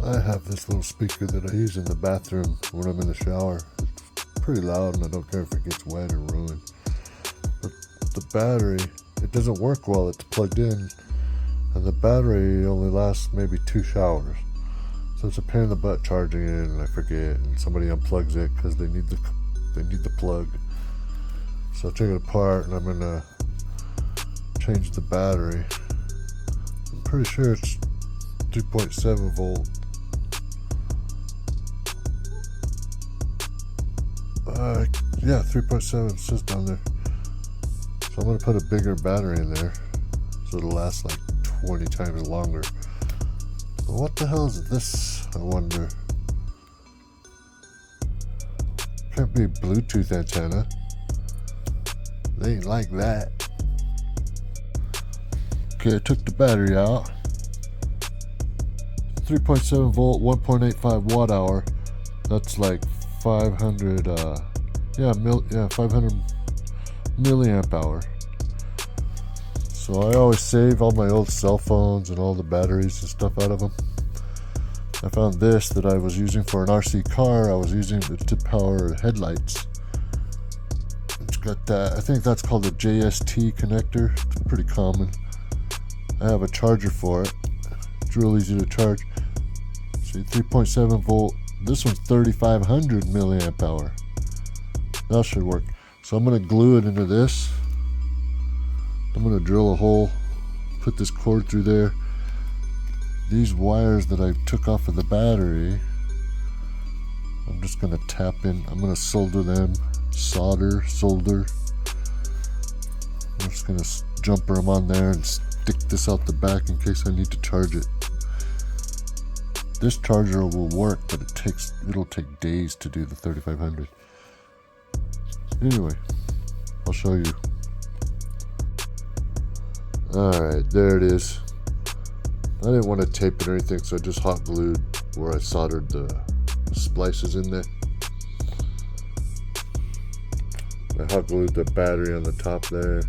I have this little speaker that I use in the bathroom when I'm in the shower. It's pretty loud and I don't care if it gets wet or ruined. But the battery, it doesn't work while it's plugged in, and the battery only lasts maybe 2 showers. So it's a pain in the butt charging it, and I forget, and somebody unplugs it because they need the plug. So I take it apart and I'm gonna change the battery. I'm pretty sure it's 3.7 volt. Yeah, 3.7 says down there. So I'm gonna put a bigger battery in there so it'll last like 20 times longer. But what the hell is this, I wonder? Can't be a Bluetooth antenna. They ain't like that. Okay, I took the battery out. 3.7 volt, 1.85 watt hour. That's like 500 500 milliamp hour. So I always save all my old cell phones and all the batteries and stuff out of them. I found this that I was using for an RC car. I was using it to power headlights. It's got that, I think that's called a JST connector. It's pretty common. I have a charger for it. It's real easy to charge. See, 3.7 volt. This one's 3500 milliamp hour. That should work. So I'm going to glue it into this. I'm going to drill a hole, put this cord through there. These wires that I took off of the battery, I'm just going to tap in. I'm going to solder them. Solder. I'm just going to jumper them on there and stick this out the back in case I need to charge it. This charger will work, but it'll take days to do the 3500. Anyway, I'll show you. Alright, there it is. I didn't want to tape it or anything, so I just hot glued where I soldered the splices in there. I hot glued the battery on the top there.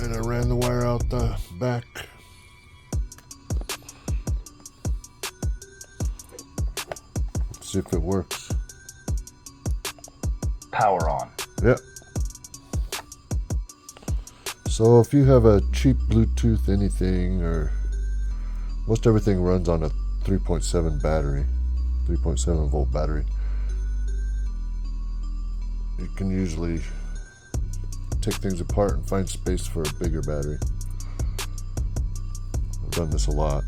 And I ran the wire out the back. See if it works. Power on. Yep. So if you have a cheap Bluetooth anything, or most everything runs on a 3.7 battery, 3.7 volt battery, you can usually take things apart and find space for a bigger battery. I've done this a lot.